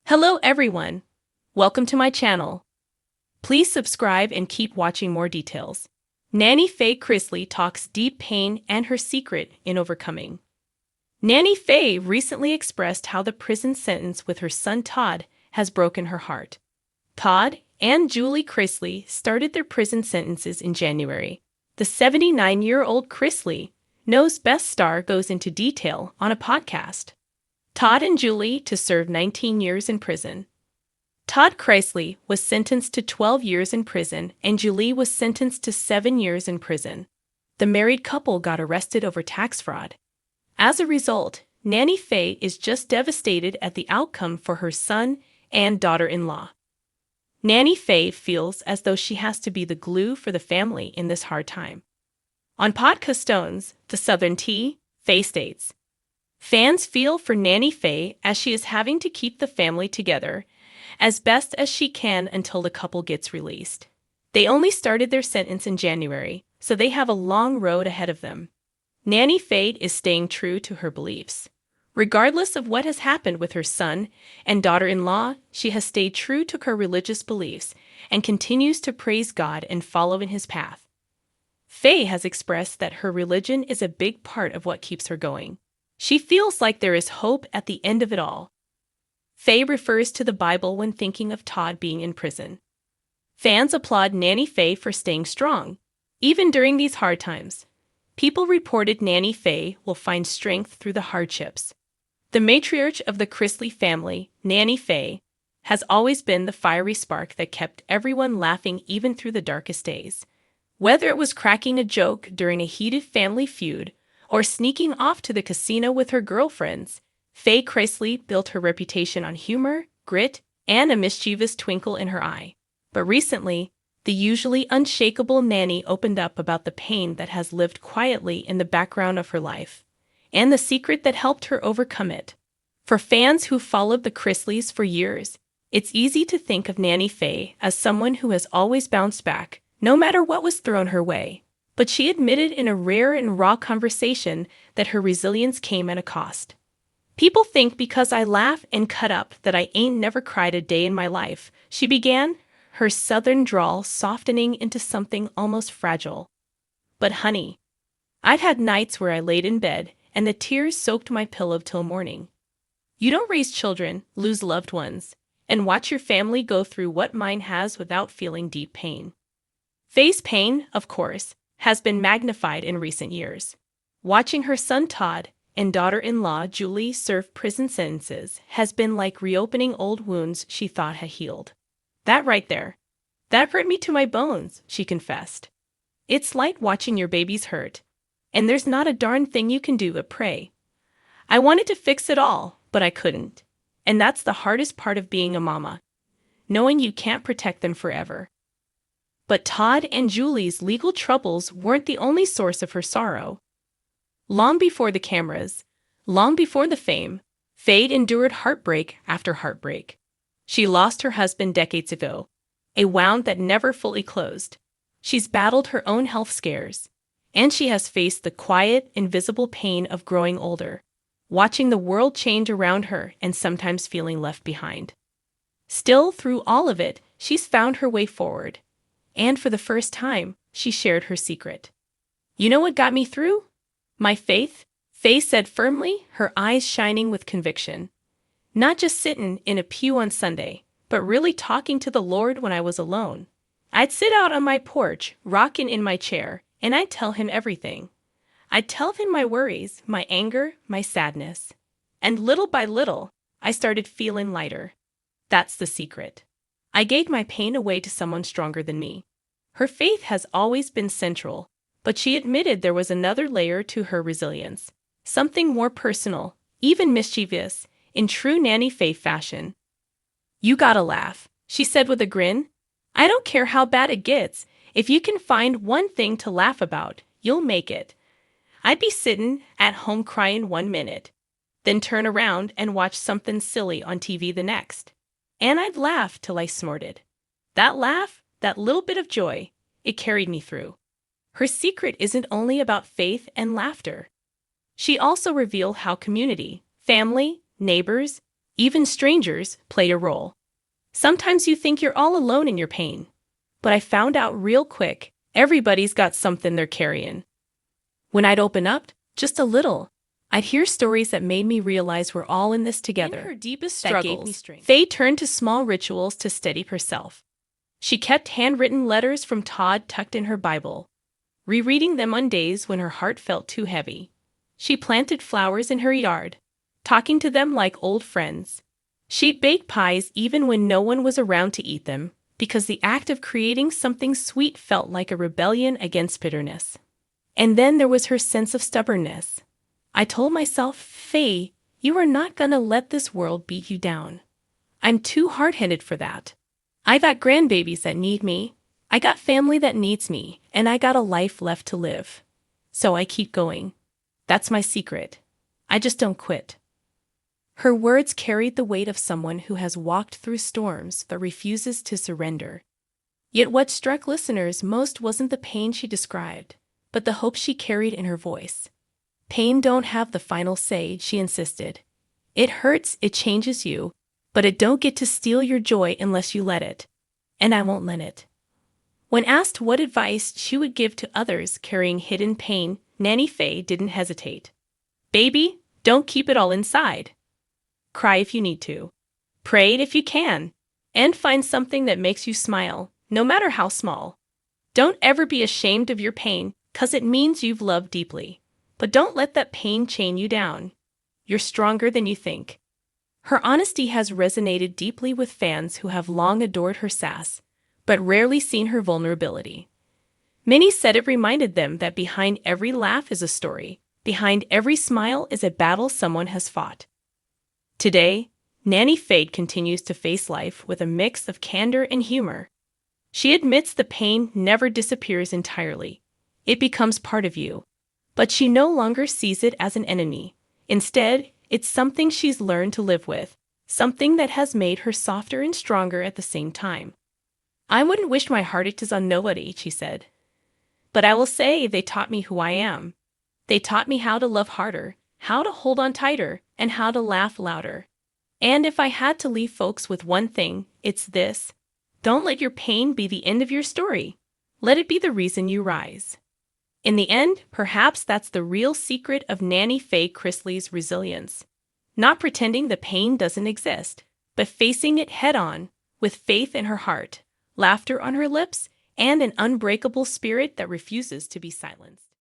Hello everyone! Welcome to my channel. Please subscribe and keep watching more details. Nanny Faye Chrisley talks deep pain and her secret in overcoming. Nanny Faye recently expressed how the prison sentence with her son Todd has broken her heart. Todd and Julie Chrisley started their prison sentences in January. The 79-year-old Chrisley Knows Best star goes into detail on a podcast. Todd and Julie to serve 19 years in prison. Todd Chrisley was sentenced to 12 years in prison and Julie was sentenced to 7 years in prison. The married couple got arrested over tax fraud. As a result, Nanny Faye is just devastated at the outcome for her son and daughter-in-law. Nanny Faye feels as though she has to be the glue for the family in this hard time. On Podcast Stones, The Southern Tea, Faye states, "Fans feel for Nanny Faye as she is having to keep the family together as best as she can until the couple gets released. They only started their sentence in January, so they have a long road ahead of them." Nanny Faye is staying true to her beliefs. Regardless of what has happened with her son and daughter-in-law, she has stayed true to her religious beliefs and continues to praise God and follow in His path. Faye has expressed that her religion is a big part of what keeps her going. She feels like there is hope at the end of it all. Faye refers to the Bible when thinking of Todd being in prison. Fans applaud Nanny Faye for staying strong, even during these hard times. People reported Nanny Faye will find strength through the hardships. The matriarch of the Chrisley family, Nanny Faye, has always been the fiery spark that kept everyone laughing even through the darkest days. Whether it was cracking a joke during a heated family feud or sneaking off to the casino with her girlfriends, Faye Chrisley built her reputation on humor, grit, and a mischievous twinkle in her eye. But recently, the usually unshakable Nanny opened up about the pain that has lived quietly in the background of her life, and the secret that helped her overcome it. For fans who followed the Chrisleys for years, it's easy to think of Nanny Faye as someone who has always bounced back, no matter what was thrown her way. But she admitted in a rare and raw conversation that her resilience came at a cost. "People think because I laugh and cut up that I ain't never cried a day in my life," she began, her southern drawl softening into something almost fragile. "But honey, I've had nights where I laid in bed and the tears soaked my pillow till morning. You don't raise children, lose loved ones, and watch your family go through what mine has without feeling deep pain." Faye's pain, of course, has been magnified in recent years. Watching her son Todd and daughter-in-law Julie serve prison sentences has been like reopening old wounds she thought had healed. "That right there, that hurt me to my bones," she confessed. "It's like watching your babies hurt, and there's not a darn thing you can do but pray. I wanted to fix it all, but I couldn't. And that's the hardest part of being a mama, knowing you can't protect them forever." But Todd and Julie's legal troubles weren't the only source of her sorrow. Long before the cameras, long before the fame, Faye endured heartbreak after heartbreak. She lost her husband decades ago, a wound that never fully closed. She's battled her own health scares, and she has faced the quiet, invisible pain of growing older, watching the world change around her and sometimes feeling left behind. Still, through all of it, she's found her way forward. And for the first time, she shared her secret. "You know what got me through? My faith," Faye said firmly, her eyes shining with conviction. "Not just sitting in a pew on Sunday, but really talking to the Lord when I was alone. I'd sit out on my porch, rocking in my chair, and I'd tell Him everything. I'd tell Him my worries, my anger, my sadness. And little by little, I started feeling lighter. That's the secret. I gave my pain away to someone stronger than me." Her faith has always been central, but she admitted there was another layer to her resilience, something more personal, even mischievous, in true Nanny Faye fashion. "You gotta laugh," she said with a grin. "I don't care how bad it gets. If you can find one thing to laugh about, you'll make it. I'd be sitting at home crying one minute, then turn around and watch something silly on TV the next. And I'd laugh till I snorted. That laugh, that little bit of joy, it carried me through." Her secret isn't only about faith and laughter. She also revealed how community, family, neighbors, Even strangers played a role. Sometimes you think you're all alone in your pain. But I found out real quick, everybody's got something they're carrying. When I'd open up, just a little, I'd hear stories that made me realize we're all in this together. In her deepest That gave me struggles, strength. Faye turned to small rituals to steady herself. She kept handwritten letters from Todd tucked in her Bible, rereading them on days when her heart felt too heavy. She planted flowers in her yard, talking to them like old friends. She'd bake pies even when no one was around to eat them, because the act of creating something sweet felt like a rebellion against bitterness. And then there was her sense of stubbornness. I told myself, Faye, you are not gonna let this world beat you down. I'm too hard-headed for that. I got grandbabies that need me, I got family that needs me, and I got a life left to live. So I keep going. That's my secret. I just don't quit. Her words carried the weight of someone who has walked through storms but refuses to surrender. Yet what struck listeners most wasn't the pain she described, but the hope she carried in her voice. Pain don't have the final say, she insisted. It hurts, it changes you, but it don't get to steal your joy unless you let it. And I won't let it. When asked what advice she would give to others carrying hidden pain, Nanny Faye didn't hesitate. Baby, don't keep it all inside. Cry if you need to. Pray it if you can. And find something that makes you smile, no matter how small. Don't ever be ashamed of your pain, 'cause it means you've loved deeply. But don't let that pain chain you down. You're stronger than you think. Her honesty has resonated deeply with fans who have long adored her sass, but rarely seen her vulnerability. Many said it reminded them that behind every laugh is a story, behind every smile is a battle someone has fought. Today, Nanny Faye continues to face life with a mix of candor and humor. She admits the pain never disappears entirely. It becomes part of you. But she no longer sees it as an enemy. Instead, it's something she's learned to live with, something that has made her softer and stronger at the same time. I wouldn't wish my heartaches on nobody, she said. But I will say they taught me who I am. They taught me how to love harder, how to hold on tighter, and how to laugh louder. And if I had to leave folks with one thing, it's this. Don't let your pain be the end of your story. Let it be the reason you rise. In the end, perhaps that's the real secret of Nanny Faye Chrisley's resilience. Not pretending the pain doesn't exist, but facing it head-on, with faith in her heart, laughter on her lips, and an unbreakable spirit that refuses to be silenced.